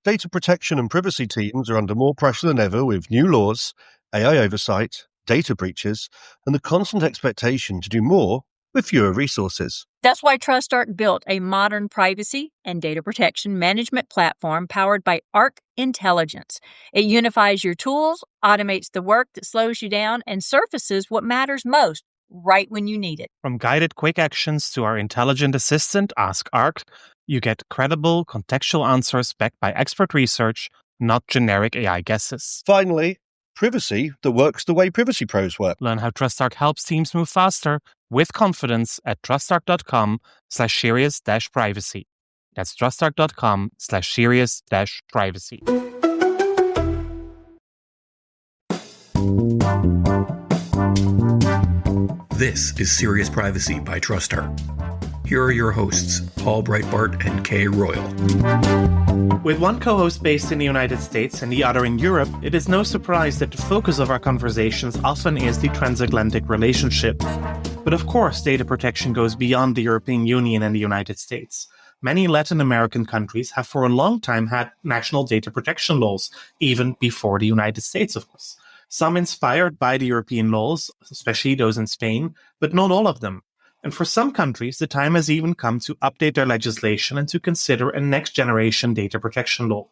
Data protection and privacy teams are under more pressure than ever with new laws, AI oversight, data breaches, and the constant expectation to do more with fewer resources. That's why TrustArc built a modern privacy and data protection management platform powered by Arc Intelligence. It unifies your tools, automates the work that slows you down, and surfaces what matters most right when you need it. From guided quick actions to our intelligent assistant, Ask Arc, you get credible, contextual answers backed by expert research, not generic AI guesses. Finally, privacy that works the way privacy pros work. Learn how TrustArc helps teams move faster with confidence at trustarc.com/serious-privacy. That's trustarc.com/serious-privacy. This is Serious Privacy by TrustArc. Here are your hosts, Paul Breitbart and Kay Royal. With one co-host based in the United States and the other in Europe, it is no surprise that the focus of our conversations often is the transatlantic relationship. But of course, data protection goes beyond the European Union and the United States. Many Latin American countries have for a long time had national data protection laws, even before the United States, of course. Some inspired by the European laws, especially those in Spain, but not all of them. And for some countries, the time has even come to update their legislation and to consider a next-generation data protection law.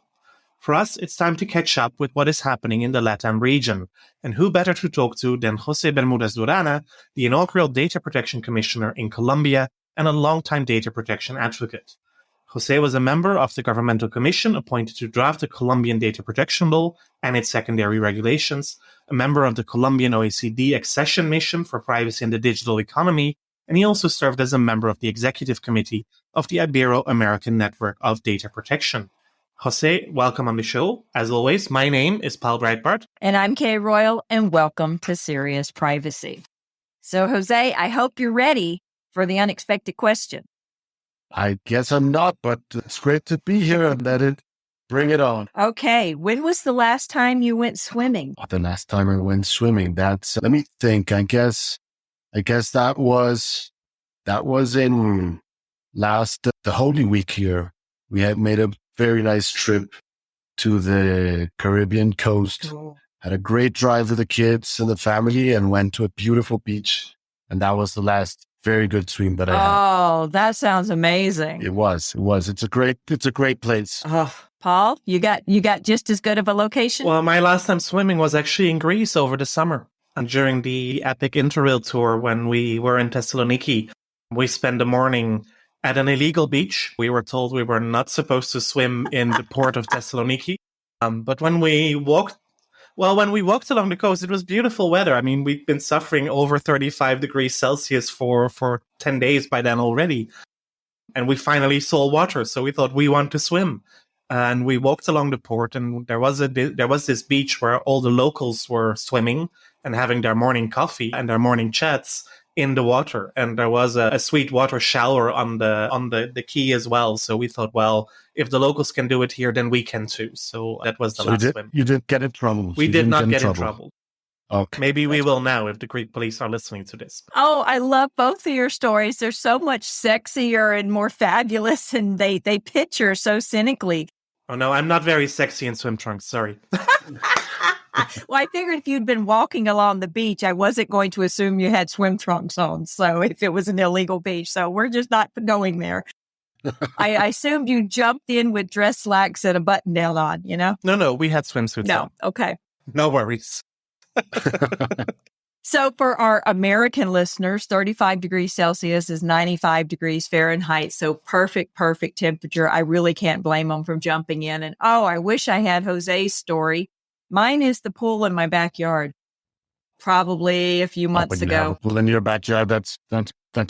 For us, it's time to catch up with what is happening in the LATAM region. And who better to talk to than José Bermúdez Durana, the inaugural Data Protection Commissioner in Colombia and a longtime data protection advocate. José was a member of the governmental commission appointed to draft the Colombian data protection law and its secondary regulations, a member of the Colombian OECD accession mission for privacy in the digital economy, and he also served as a member of the executive committee of the Ibero-American Network of Data Protection. José, welcome on the show. As always, my name is Paul Breitbart. And I'm Kay Royal, and welcome to Serious Privacy. So, José, I hope you're ready for the unexpected question. I guess I'm not, but it's great to be here and bring it on. Okay, when was the last time you went swimming? The last time I went swimming, let me think. I guess that was in the Holy Week here. We had made a very nice trip to the Caribbean coast. Cool. Had a great drive with the kids and the family and went to a beautiful beach. And that was the last very good swim that I had. Oh, that sounds amazing. It was. It's a great place. Oh, Paul, you got just as good of a location? Well, my last time swimming was actually in Greece over the summer. And during the epic Interrail tour, when we were in Thessaloniki, we spent the morning at an illegal beach. We were told we were not supposed to swim in the port of Thessaloniki. But when we walked along the coast, it was beautiful weather. I mean, we'd been suffering over 35 degrees Celsius for 10 days by then already. And we finally saw water, so we thought we want to swim. And we walked along the port, and there was this beach where all the locals were swimming and having their morning coffee and their morning chats in the water. And there was a sweet water shower on the quay as well. So we thought, well, if the locals can do it here, then we can too. So that was the last swim. You didn't get in trouble. We did not get in trouble. Okay. Maybe we will now if the Greek police are listening to this. Oh, I love both of your stories. They're so much sexier and more fabulous, and they picture so cynically. Oh, no, I'm not very sexy in swim trunks. Sorry. Well, I figured if you'd been walking along the beach, I wasn't going to assume you had swim trunks on. So if it was an illegal beach, so we're just not going there. I assumed you jumped in with dress slacks and a button down on, you know? No, we had swimsuits on. Okay. No worries. So for our American listeners, 35 degrees Celsius is 95 degrees Fahrenheit. So perfect temperature. I really can't blame them for jumping in. And I wish I had Jose's story. Mine is the pool in my backyard. Probably a few months ago. You have a pool in your backyard. That's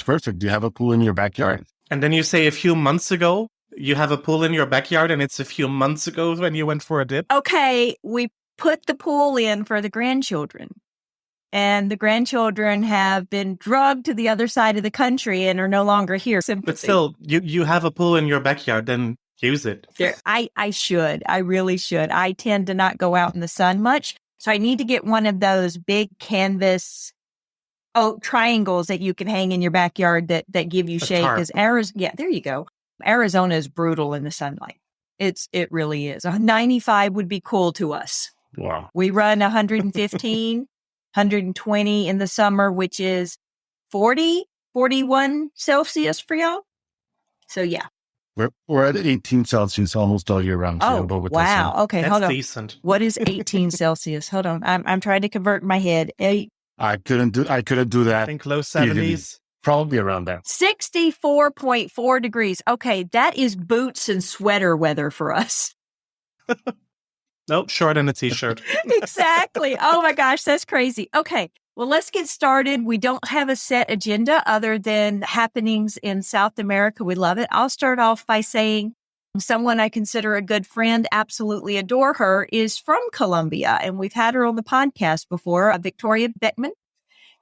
perfect. You have a pool in your backyard. And then you say a few months ago, you have a pool in your backyard, and it's a few months ago when you went for a dip? Okay, we put the pool in for the grandchildren. And the grandchildren have been drugged to the other side of the country and are no longer here. Sympathy. But still, you have a pool in your backyard, then use it. I should. I really should. I tend to not go out in the sun much. So I need to get one of those big canvas triangles that you can hang in your backyard that give you shade. Because there you go. Arizona is brutal in the sunlight. It really is. 95 would be cool to us. Wow. We run 115, 120 in the summer, which is 40, 41 Celsius for y'all. So yeah. We're at 18 Celsius almost all year round. Oh, wow. Okay, That's hold on. decent. What is 18 Celsius? Hold on. I'm trying to convert in my head. I couldn't do that. I think low easily. 70s. Probably around that. 64.4 degrees. Okay, that is boots and sweater weather for us. Nope, short and a t-shirt. Exactly. Oh my gosh, that's crazy. Okay, well, let's get started. We don't have a set agenda other than happenings in South America. We love it. I'll start off by saying someone I consider a good friend, absolutely adore her, is from Colombia. And we've had her on the podcast before, Victoria Beckman.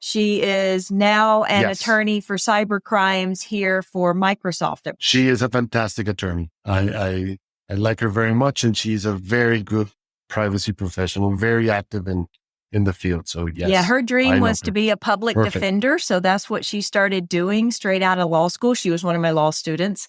She is now an attorney for cyber crimes here for Microsoft. She is a fantastic attorney. I like her very much, and she's a very good privacy professional, very active in the field. So yes. Yeah, her dream was to be a public Perfect. defender. So that's what she started doing straight out of law school. She was one of my law students.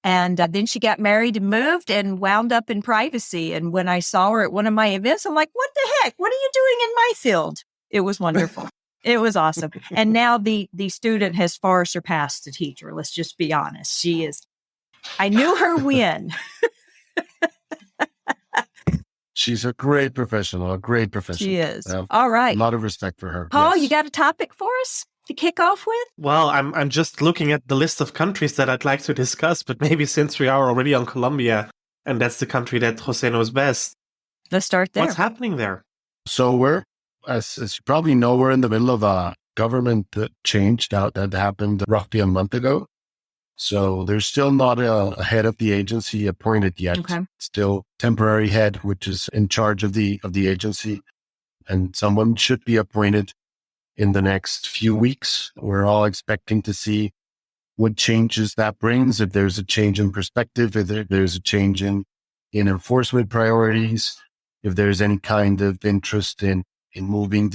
And then she got married and moved and wound up in privacy. And when I saw her at one of my events, I'm like, what the heck? What are you doing in my field? It was wonderful. It was awesome. And now the student has far surpassed the teacher. Let's just be honest. She is, I knew her when. She's a great professional, She is. All right. A lot of respect for her. Paul, Yes. you got a topic for us to kick off with? Well, I'm just looking at the list of countries that I'd like to discuss, but maybe since we are already on Colombia, and that's the country that Jose knows best, Let's start there. what's happening there? So we're, as you probably know, we're in the middle of a government change that happened roughly a month ago. So there's still not a head of the agency appointed yet. Okay. Still temporary head, which is in charge of the agency, and someone should be appointed in the next few weeks. We're all expecting to see what changes that brings, if there's a change in perspective, if there's a change in enforcement priorities, if there's any kind of interest in moving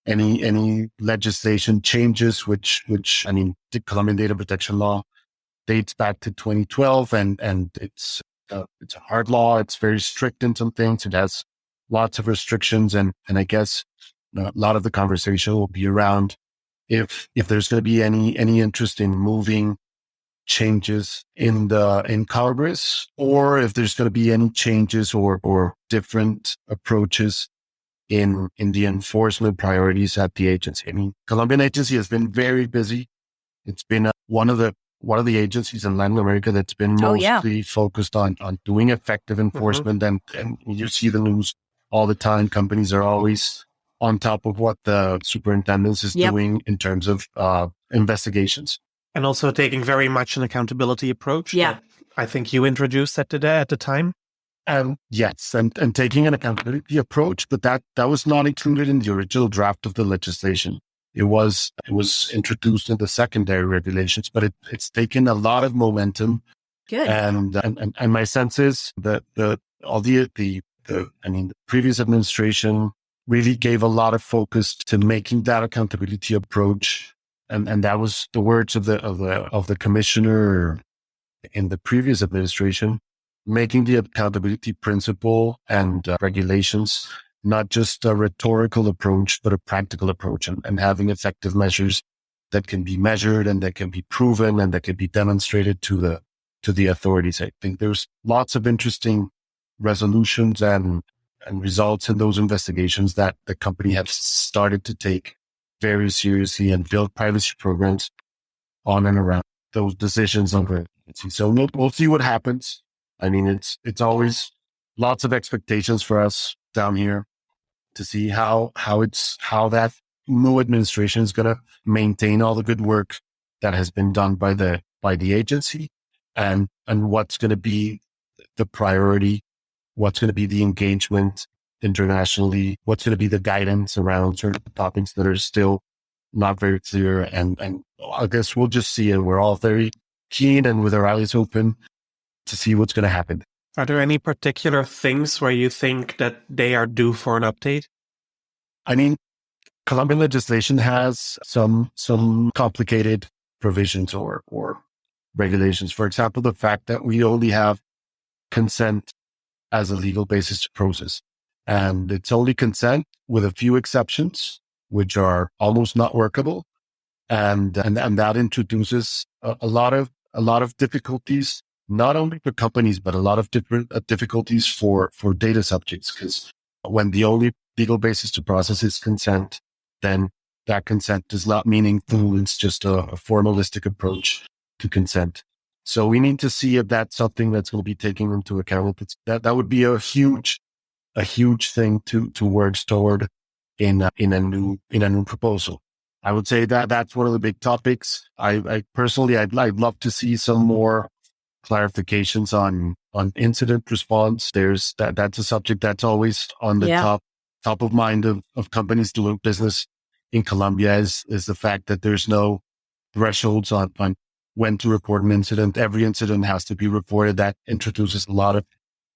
any legislation changes, which I mean, the Colombian data protection law dates back to 2012, and it's a hard law. It's very strict in some things. It has lots of restrictions, and I guess a lot of the conversation will be around if there's going to be any interest in moving changes in Congress, or if there's going to be any changes or different approaches in the enforcement priorities at the agency. I mean, Colombian agency has been very busy. It's been one of the agencies in Latin America that's been mostly focused on doing effective enforcement. Mm-hmm. And you see the news all the time. Companies are always on top of what the superintendent is doing in terms of investigations. And also taking very much an accountability approach. Yeah. I think you introduced that today at the time. Yes, and taking an accountability approach, but that was not included in the original draft of the legislation. It was introduced in the secondary regulations, but it's taken a lot of momentum. Good. And my sense is that the previous administration really gave a lot of focus to making that accountability approach, and that was the words of the commissioner in the previous administration, making the accountability principle and regulations not just a rhetorical approach, but a practical approach, and having effective measures that can be measured and that can be proven and that can be demonstrated to the authorities. I think there's lots of interesting resolutions and results in those investigations that the company has started to take very seriously and build privacy programs on and around those decisions of it. So we'll see what happens. I mean, it's always lots of expectations for us down here to see how that new administration is going to maintain all the good work that has been done by the agency, and what's going to be the priority, what's going to be the engagement internationally, what's going to be the guidance around certain topics that are still not very clear. And I guess we'll just see it. We're all very keen and with our eyes open to see what's going to happen. Are there any particular things where you think that they are due for an update? I mean, Colombian legislation has some complicated provisions or regulations. For example, the fact that we only have consent as a legal basis to process. And it's only consent with a few exceptions, which are almost not workable. And that introduces a lot of difficulties, not only for companies, but a lot of different difficulties for data subjects. Because when the only legal basis to process is consent, then that consent is not meaningful. It's just a formalistic approach to consent. So we need to see if that's something that's going to be taken into account. That would be a huge thing to work toward in a new proposal. I would say that that's one of the big topics. I personally, I'd love to see some more clarifications on incident response. That's a subject that's always on the top of mind of companies doing business in Colombia is the fact that there's no thresholds on when to report an incident. Every incident has to be reported. That introduces a lot of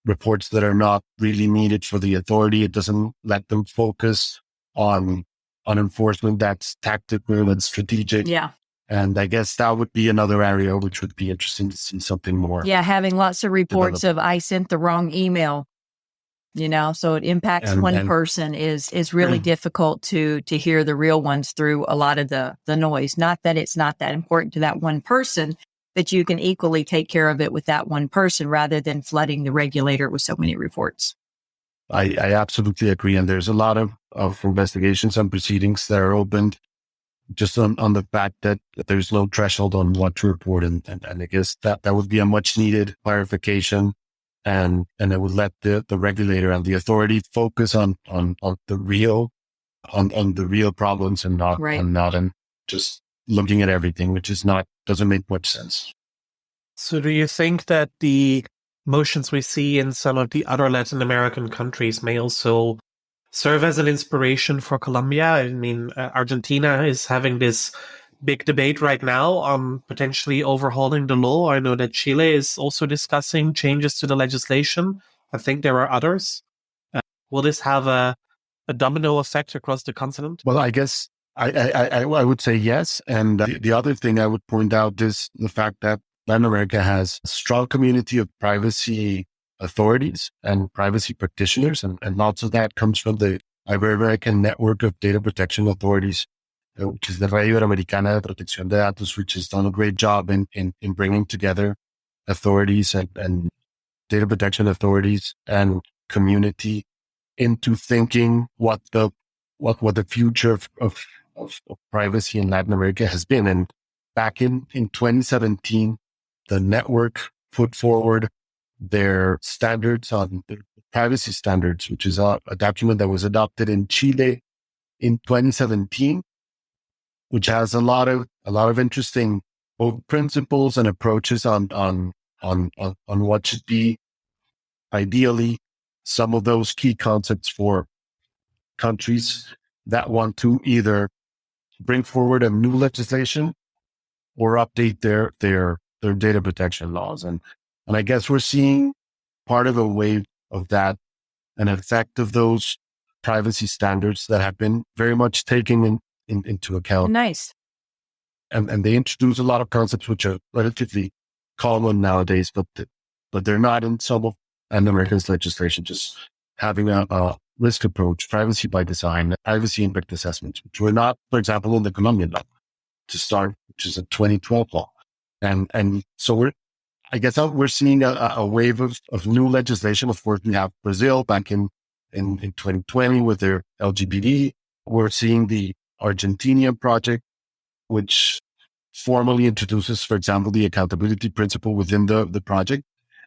reports that are not really needed for the authority. It doesn't let them focus on enforcement that's tactical, that's strategic. Yeah. And I guess that would be another area which would be interesting to see something more. Yeah, having lots of reports of I sent the wrong email, so it impacts one person is really difficult to hear the real ones through a lot of the noise. Not that it's not that important to that one person, that you can equally take care of it with that one person rather than flooding the regulator with so many reports. I absolutely agree. And there's a lot of investigations and proceedings that are opened just on the fact that there's no threshold on what to report. And I guess that would be a much needed clarification. And it would let the regulator and the authority focus on the real problems and not just looking at everything, which doesn't make much sense. So do you think that the motions we see in some of the other Latin American countries may also serve as an inspiration for Colombia? I mean, Argentina is having this big debate right now on potentially overhauling the law. I know that Chile is also discussing changes to the legislation. I think there are others. Will this have a domino effect across the continent? Well, I guess I would say yes. And the other thing I would point out is the fact that Latin America has a strong community of privacy authorities and privacy practitioners. And lots of that comes from the Ibero-American Network of Data Protection Authorities, which is the Red Iberoamericana de Protección de Datos, which has done a great job in bringing together authorities and data protection authorities and community into thinking what the future of privacy in Latin America has been. And back in 2017, the network put forward their standards on the privacy standards, which is a document that was adopted in Chile in 2017, which has a lot of interesting both principles and approaches on what should be ideally some of those key concepts for countries that want to either bring forward a new legislation or update their data protection laws. And I guess we're seeing part of a wave of that, an effect of those privacy standards that have been very much taken into account. Nice. And they introduce a lot of concepts which are relatively common nowadays, but they're not in some of Latin America's legislation. Just having a risk approach, privacy by design, privacy impact assessments, which were not, for example, in the Colombian law to start, which is a 2012 law. And so we're seeing a wave of new legislation. Of course, we have Brazil back in 2020 with their LGBT. We're seeing the Argentinian project, which formally introduces, for example, the accountability principle within the project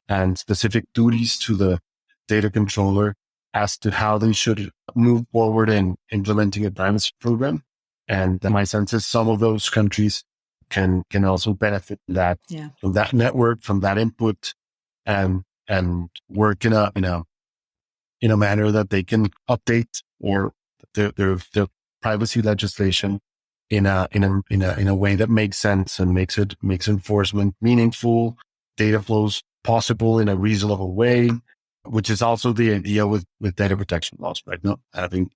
and specific duties to the data controller as to how they should move forward in implementing a privacy program. And my sense is some of those countries can also benefit from that network, from that input, and work in a manner that they can update or their privacy legislation in a way that makes sense and makes enforcement meaningful, data flows possible in a reasonable way, which is also the idea with data protection laws, right? Not having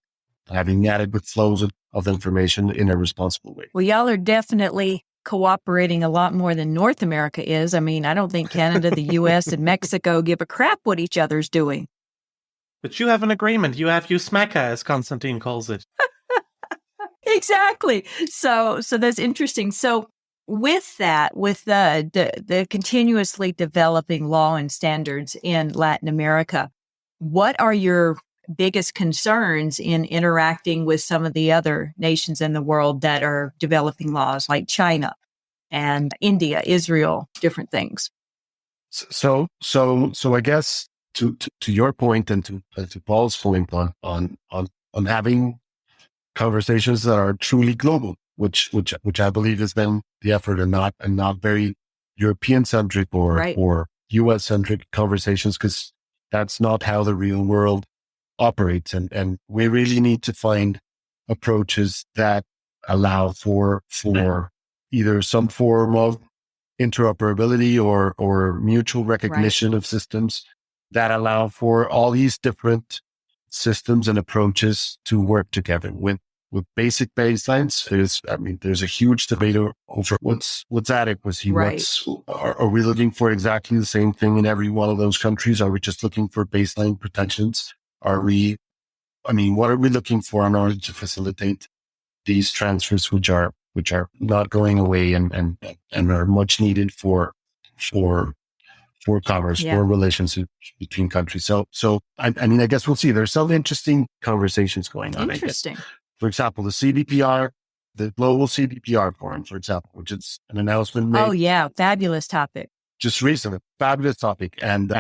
adequate flows of information in a responsible way. Well, y'all are definitely cooperating a lot more than North America is. I mean, I don't think Canada, the US, and Mexico give a crap what each other's doing. But you have an agreement. You have USMECA, as Constantine calls it. Exactly. So that's interesting. So with that, with the continuously developing law and standards in Latin America, what are your biggest concerns in interacting with some of the other nations in the world that are developing laws, like China and India, Israel, different things? So I guess to your point and to Paul's point on having conversations that are truly global, which I believe has been the effort, and not very European centric or US centric conversations, because that's not how the real world operates. And we really need to find approaches that allow for either some form of interoperability or mutual recognition of systems that allow for all these different systems and approaches to work together with basic baselines. There's a huge debate over what's adequacy. Right. Are we looking for exactly the same thing in every one of those countries? Are we just looking for baseline protections? What are we looking for in order to facilitate these transfers, which are not going away and are much needed for commerce, for relationships between countries. So I guess we'll see. There's some interesting conversations going on. Interesting. For example, the CBPR, the Global CBPR Forum, for example, which is an announcement made. Oh yeah, fabulous topic. Just recently, fabulous topic, and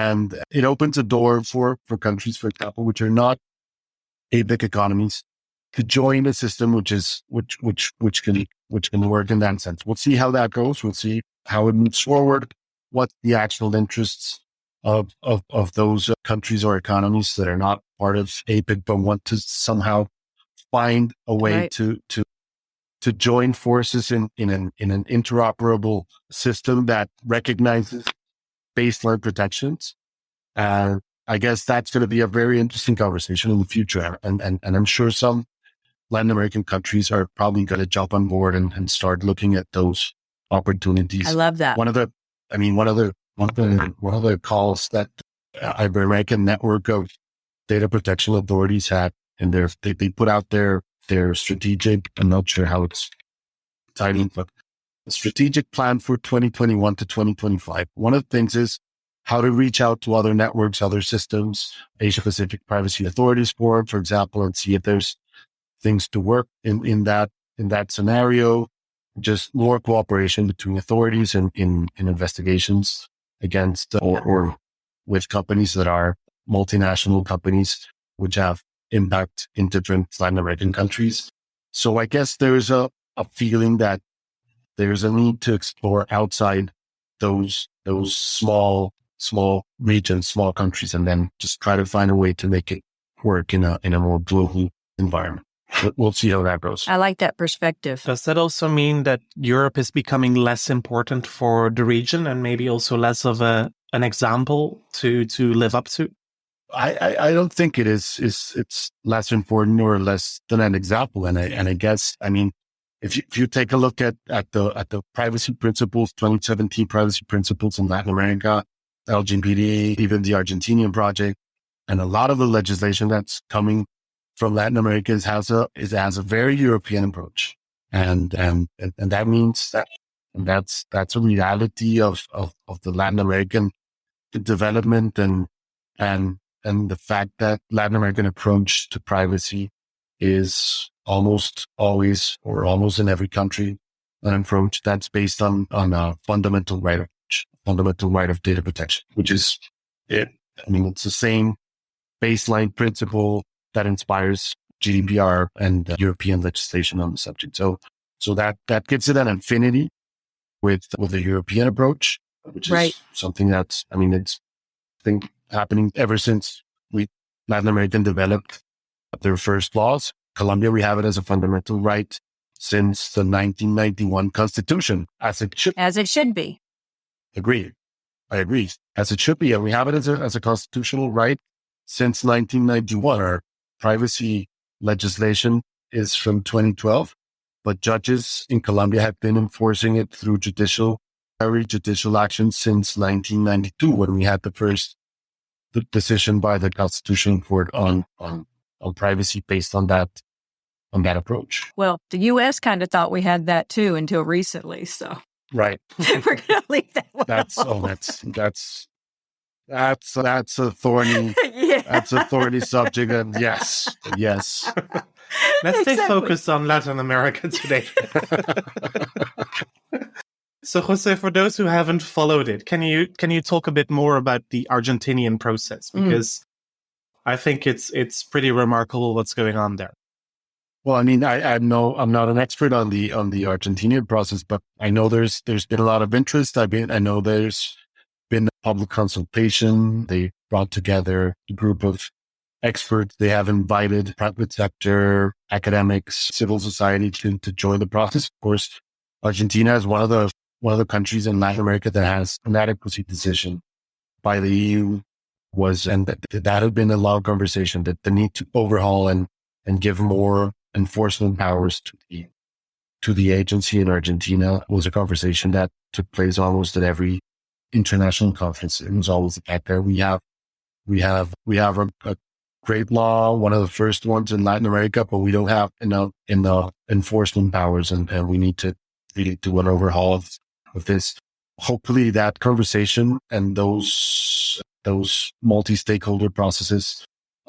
it opens a door for countries, for example, which are not APIC economies, to join a system which can work in that sense. We'll see how that goes. We'll see how it moves forward. What the actual interests of those countries or economies that are not part of APIC but want to somehow find a way to join forces in an interoperable system that recognizes baseline protections. I guess that's going to be a very interesting conversation in the future. And I'm sure some Latin American countries are probably going to jump on board and start looking at those opportunities. I love that. One of the calls that Ibero-American network of data protection authorities had, and they put out their strategic, I'm not sure how it's titled, but a strategic plan for 2021 to 2025. One of the things is how to reach out to other networks, other systems, Asia Pacific Privacy Authorities Forum, for example, and see if there's things to work in that scenario. Just more cooperation between authorities in investigations against or with companies that are multinational companies, which have impact in different Latin American countries. So I guess there's a feeling that there's a need to explore outside those small regions, small countries, and then just try to find a way to make it work in a more global environment. But we'll see how that goes. I like that perspective. Does that also mean that Europe is becoming less important for the region and maybe also less of an example to live up to? I don't think it is. It's less important or less than an example. And I guess, if you take a look at the privacy principles, 2017 privacy principles in Latin America, LGBT, even the Argentinian project, and a lot of the legislation that's coming from Latin America has a very European approach, and that means that's a reality of the Latin American development and the fact that Latin American approach to privacy is almost always, or almost in every country, an approach that's based on a fundamental right of data protection, which is it. It's the same baseline principle that inspires GDPR and European legislation on the subject. So that gives it an affinity with the European approach, which is something that's, it's happening ever since Latin American developed their first laws. Colombia, we have it as a fundamental right since the 1991 Constitution, as it should be. Agreed. I agree. As it should be. And we have it as a constitutional right since 1991. Our privacy legislation is from 2012. but judges in Colombia have been enforcing it through judicial action since 1992, when we had the first decision by the Constitutional Court on privacy based on that approach. Well, the U.S. kind of thought we had that too until recently. So right, we're going to leave that one alone. That's a thorny that's a thorny subject, and yes. Let's stay focused on Latin America today. So, Jose, for those who haven't followed it, can you talk a bit more about the Argentinian process? Because I think it's pretty remarkable what's going on there. Well, I mean, I'm not an expert on the Argentinian process, but I know there's been a lot of interest. I know there's been public consultation. They brought together a group of experts. They have invited private sector, academics, civil society to join the process. Of course, Argentina is one of the countries in Latin America that has an adequacy decision by the EU. And that had been a long conversation, that the need to overhaul and give more enforcement powers to the agency in Argentina was a conversation that took place almost at every international conference. It was always the fact that we have a great law, one of the first ones in Latin America, but we don't have enough enforcement powers, and we need to really do an overhaul of this. Hopefully that conversation and those multi-stakeholder processes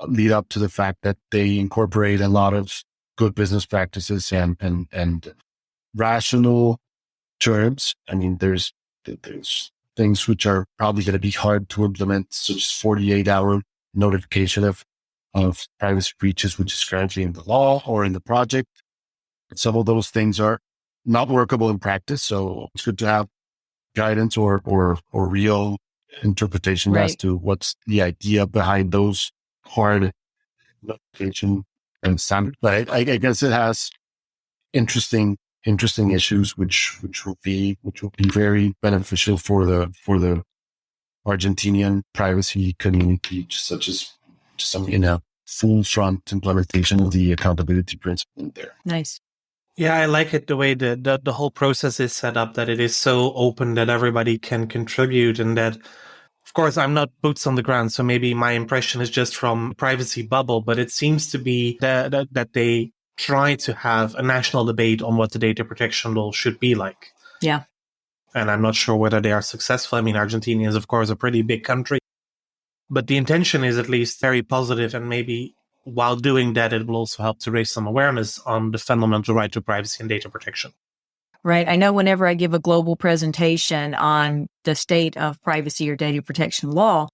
lead up to the fact that they incorporate a lot of good business practices and rational terms. I mean, there's things which are probably going to be hard to implement, such as 48-hour notification of privacy breaches, which is currently in the law or in the project. Some of those things are not workable in practice, so it's good to have guidance or real interpretation as to what's the idea behind those hard notification and standards. But I guess it has interesting issues which will be very beneficial for the Argentinian privacy community, such as some full front implementation of the accountability principle there. Nice. Yeah, I like it the way the whole process is set up, that it is so open that everybody can contribute, and that, of course, I'm not boots on the ground, so maybe my impression is just from privacy bubble, but it seems to be that they try to have a national debate on what the data protection law should be like. Yeah. And I'm not sure whether they are successful. I mean, Argentina is, of course, a pretty big country, but the intention is at least very positive, and maybe while doing that, it will also help to raise some awareness on the fundamental right to privacy and data protection. Right. I know whenever I give a global presentation on the state of privacy or data protection law,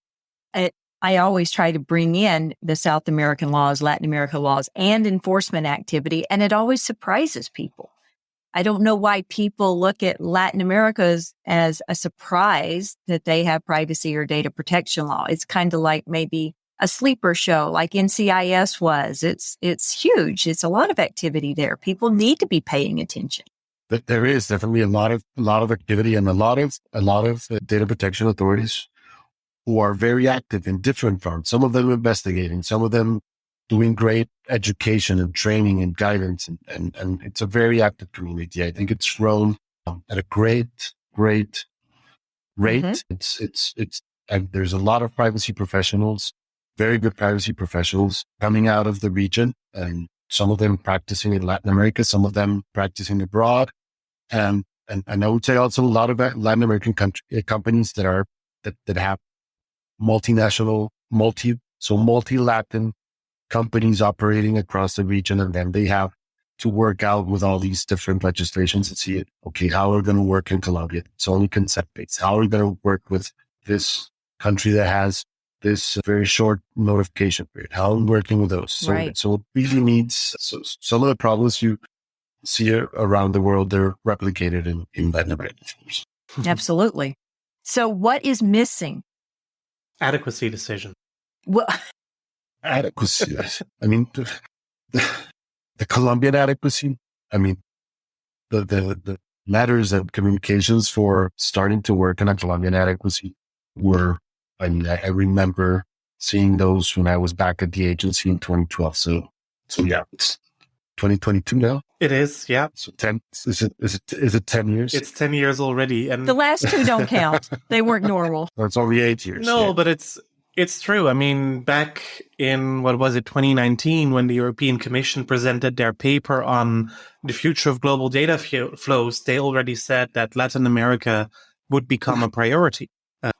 I always try to bring in the South American laws, Latin American laws, and enforcement activity, and it always surprises people. I don't know why people look at Latin America as a surprise that they have privacy or data protection law. It's kind of like maybe a sleeper show like NCIS was. It's huge. It's a lot of activity there. People need to be paying attention. There is definitely a lot of activity, and a lot of data protection authorities who are very active in different fronts. Some of them investigating, some of them doing great education and training and guidance, and it's a very active community. I think it's grown at a great rate. Mm-hmm. There's a lot of privacy professionals, very good privacy professionals coming out of the region, and some of them practicing in Latin America, some of them practicing abroad. And I would say also a lot of Latin American companies that have multinational, multi-Latin companies operating across the region, and then they have to work out with all these different legislations and see, okay, how are we going to work in Colombia? It's only consent-based. How are we going to work with this country that has this very short notification period? How are we working with those? So it really needs, some of the problems you see around the world, they're replicated in Latin America. Absolutely. So what is missing? Adequacy decision. Well, adequacy. I mean, the Colombian adequacy. I mean, the letters and communications for starting to work on a Colombian adequacy were. I mean, I remember seeing those when I was back at the agency in 2012. So yeah, 2022 now? It is, yeah. So 10, is it 10 years? It's 10 years already. And The last two don't count. They weren't normal. Or it's only 8 years. no, yeah. but it's true. I mean, back in, 2019, when the European Commission presented their paper on the future of global data flows, they already said that Latin America would become a priority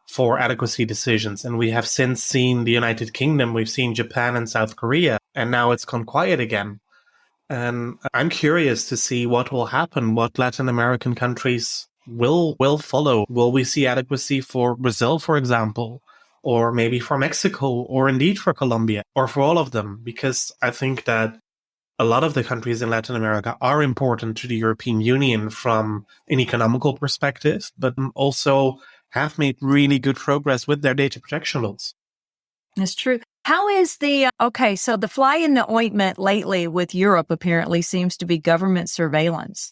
for adequacy decisions. And we have since seen the United Kingdom, we've seen Japan and South Korea, and now it's gone quiet again. And I'm curious to see what will happen, what Latin American countries will follow. Will we see adequacy for Brazil, for example, or maybe for Mexico, or indeed for Colombia, or for all of them? Because I think that a lot of the countries in Latin America are important to the European Union from an economical perspective, but also have made really good progress with their data protection laws. That's true. How is so the fly in the ointment lately with Europe apparently seems to be government surveillance.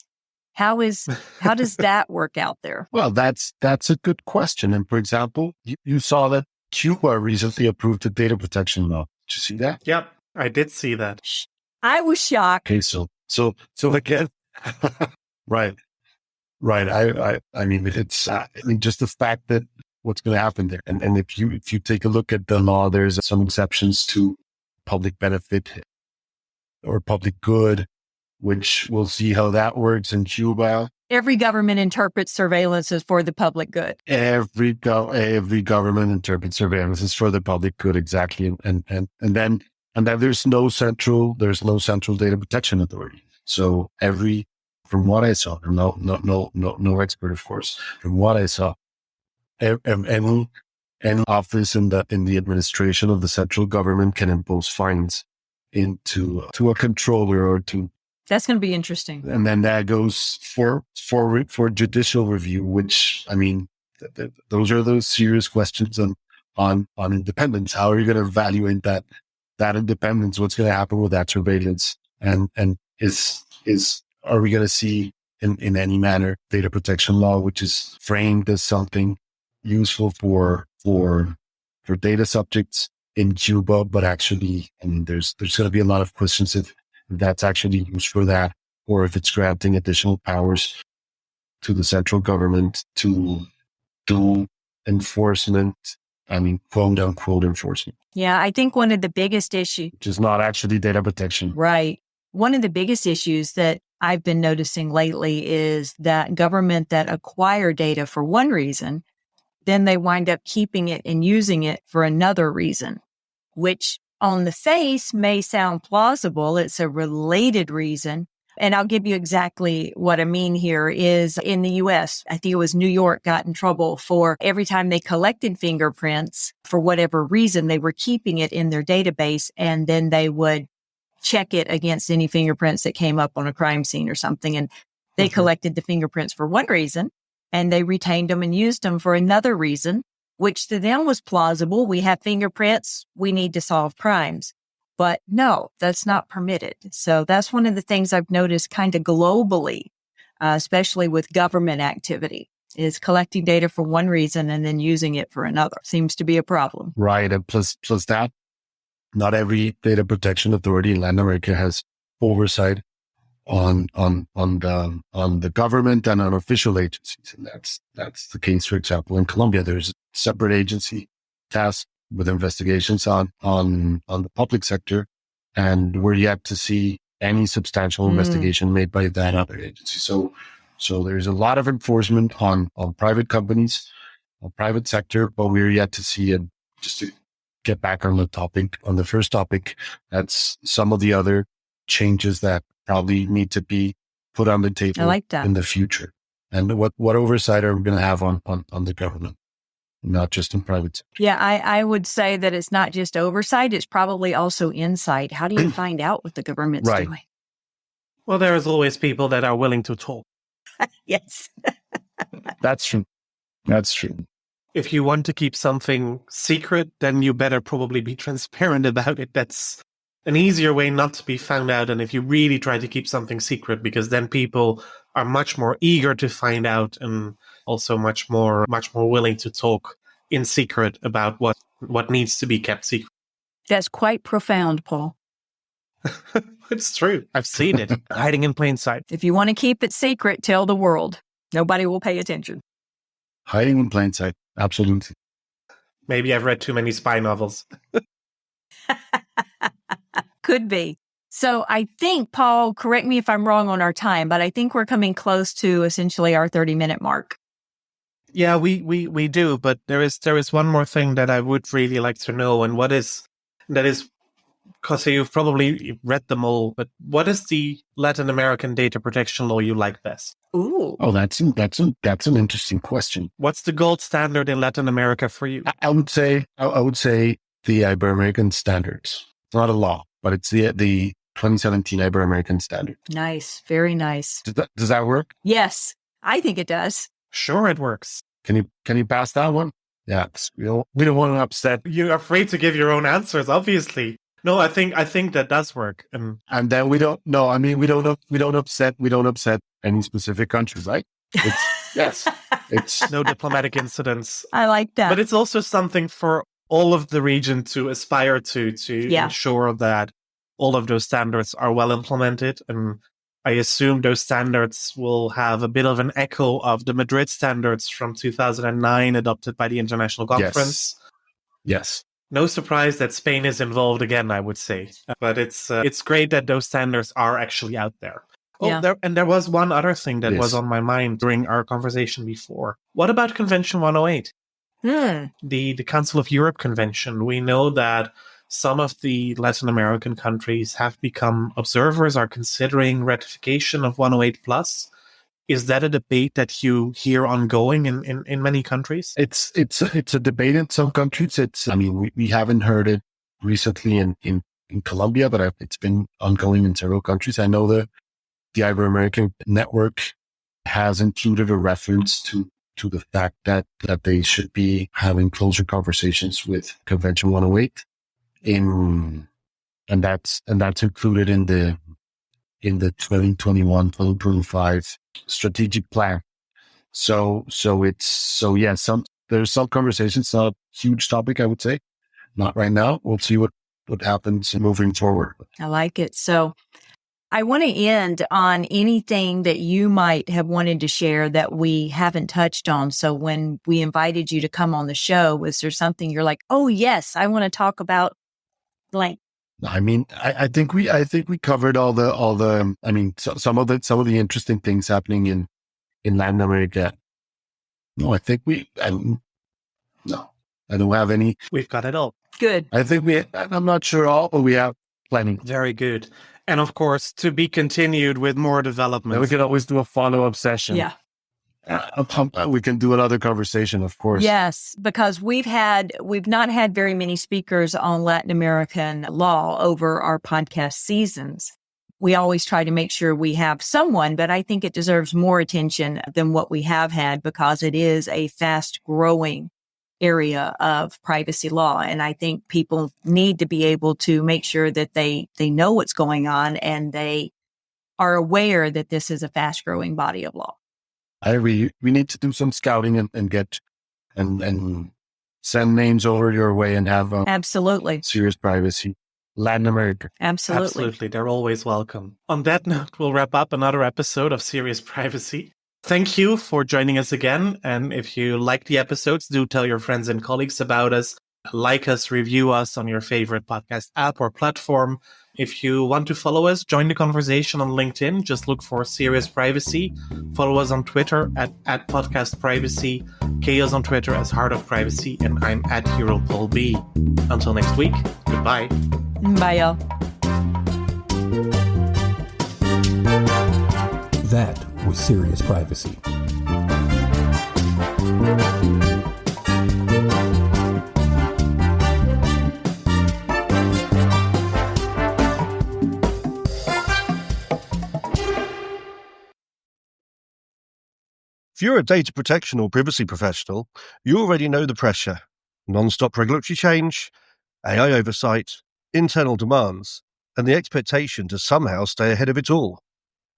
How does that work out there? Well, that's a good question. And for example, you saw that Cuba recently approved a data protection law. Did you see that? Yep, I did see that. I was shocked. Okay, so again, right. I mean, it's just the fact that what's going to happen there, and if you take a look at the law, there's some exceptions to public benefit or public good, which we'll see how that works in Cuba. Every government interprets surveillance as for the public good. Every government interprets surveillance as for the public good, exactly, and then there's no central data protection authority. So from what I saw, no expert, of course, from what I saw, any office in the administration of the central government can impose fines to a controller or to. That's going to be interesting. And then that goes for judicial review, which, I mean, those are those serious questions on independence. How are you going to evaluate that independence? What's going to happen with that surveillance? And are we going to see in any manner data protection law, which is framed as something useful for data subjects in Cuba, but actually, I mean, there's going to be a lot of questions if that's actually used for that, or if it's granting additional powers to the central government to do enforcement. I mean, quote unquote enforcement. Yeah, I think one of the biggest issues, which is not actually data protection. Right. One of the biggest issues that I've been noticing lately is that government that acquire data for one reason, then they wind up keeping it and using it for another reason, which on the face may sound plausible. It's a related reason. And I'll give you exactly what I mean here is in the US, I think it was New York got in trouble for every time they collected fingerprints, for whatever reason, they were keeping it in their database, and then they would check it against any fingerprints that came up on a crime scene or something. And they collected the fingerprints for one reason, and they retained them and used them for another reason, which to them was plausible. We have fingerprints. We need to solve crimes. But no, that's not permitted. So that's one of the things I've noticed kind of globally, especially with government activity, is collecting data for one reason and then using it for another. Seems to be a problem. Right. And plus that, not every data protection authority in Latin America has oversight on the government and on official agencies. And that's the case, for example, in Colombia. There's a separate agency tasked with investigations on the public sector, and we're yet to see any substantial investigation made by that other agency. So there's a lot of enforcement on private companies, on private sector, but we're yet to see it. Just to get back on the first topic, that's some of the other changes that probably need to be put on the table. I like that. In the future. And what oversight are we going to have on the government? Not just in private sector. Yeah, I would say that it's not just oversight, it's probably also insight. How do you find out what the government's Right. doing? Well, there is always people that are willing to talk. Yes. That's true. That's true. If you want to keep something secret, then you better probably be transparent about it. That's an easier way not to be found out than if you really try to keep something secret, because then people are much more eager to find out and also much more willing to talk in secret about what needs to be kept secret. That's quite profound, Paul. It's true. I've seen it hiding in plain sight. If you want to keep it secret, tell the world. Nobody will pay attention. Hiding in plain sight. Absolutely. Maybe I've read too many spy novels. Could be. So I think, Paul, correct me if I'm wrong on our time, but I think we're coming close to essentially our 30-minute mark. Yeah, we do, but there is one more thing that I would really like to know, and that is, José, you've probably read them all, but what is the Latin American data protection law you like best? Ooh. Oh, that's an interesting question. What's the gold standard in Latin America for you? I would say the Ibero-American standards. It's not a law, but it's the 2017 Ibero-American standard. Nice. Very nice. Does that work? Yes, I think it does. Sure, it works. Can you pass that one? Yeah, we don't want to upset. You're afraid to give your own answers, obviously. No, I think that does work. And then we don't upset any specific countries, right? It's no diplomatic incidents. I like that. But it's also something for all of the region to aspire to ensure that all of those standards are well implemented. And I assume those standards will have a bit of an echo of the Madrid standards from 2009 adopted by the International Conference. Yes. No surprise that Spain is involved again, I would say. But it's great that those standards are actually out there. Oh, Yeah. There was one other thing that Yes. was on my mind during our conversation before. What about Convention 108? The Council of Europe Convention? We know that some of the Latin American countries have become observers, are considering ratification of 108 plus. Is that a debate that you hear ongoing in many countries? It's a debate in some countries. We haven't heard it recently in Colombia, but it's been ongoing in several countries. I know the Ibero-American network has included a reference to the fact that they should be having closer conversations with Convention 108 and that's included in the 2021-2025 strategic plan. There's some conversations, not a huge topic, I would say. Not right now. We'll see what happens moving forward. I like it. So I want to end on anything that you might have wanted to share that we haven't touched on. So when we invited you to come on the show, was there something you're like, oh yes, I want to talk about blank? I mean, I think we covered all the. I mean, some of the interesting things happening in Latin America. No, I think no, I don't have any. We've got it all. Good. I think I'm not sure all, but we have plenty. Very good. And of course, to be continued with more developments. Then we can always do a follow-up session. Yeah. We can do another conversation, of course. Yes, because we've not had very many speakers on Latin American law over our podcast seasons. We always try to make sure we have someone, but I think it deserves more attention than what we have had because it is a fast growing area of privacy law. And I think people need to be able to make sure that they know what's going on and they are aware that this is a fast growing body of law. I agree. We need to do some scouting and get and send names over your way and have Absolutely. Serious Privacy. Latin America. Absolutely. They're always welcome. On that note, we'll wrap up another episode of Serious Privacy. Thank you for joining us again. And if you like the episodes, do tell your friends and colleagues about us. Like us, review us on your favorite podcast app or platform. If you want to follow us, join the conversation on LinkedIn. Just look for Serious Privacy. Follow us on Twitter at Podcast Privacy. Kay is on Twitter as Heart of Privacy. And I'm at HeroPaulB. Until next week, goodbye. Bye, y'all. That was Serious Privacy. If you're a data protection or privacy professional, you already know the pressure. Non-stop regulatory change, AI oversight, internal demands, and the expectation to somehow stay ahead of it all.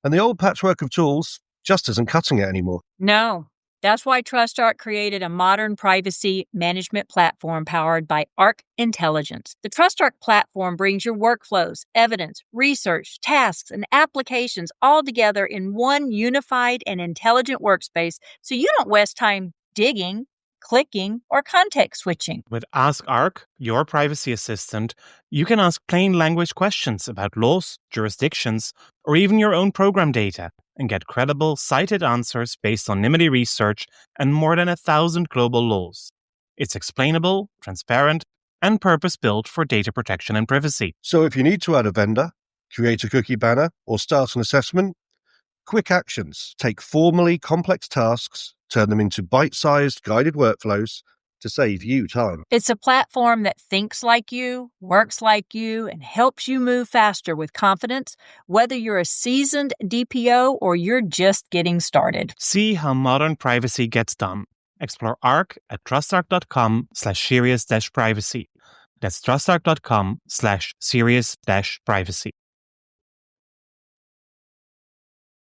And the old patchwork of tools just isn't cutting it anymore. No. That's why TrustArc created a modern privacy management platform powered by Arc Intelligence. The TrustArc platform brings your workflows, evidence, research, tasks, and applications all together in one unified and intelligent workspace so you don't waste time digging, clicking, or context switching. With Ask Arc, your privacy assistant, you can ask plain language questions about laws, jurisdictions, or even your own program data and get credible, cited answers based on NIMBY research and more than 1,000 global laws. It's explainable, transparent, and purpose-built for data protection and privacy. So if you need to add a vendor, create a cookie banner, or start an assessment, quick actions take formally complex tasks, turn them into bite-sized guided workflows to save you time. It's a platform that thinks like you, works like you, and helps you move faster with confidence, whether you're a seasoned DPO or you're just getting started. See how modern privacy gets done. Explore Arc at trustarc.com/serious-privacy. That's trustarc.com/serious-privacy.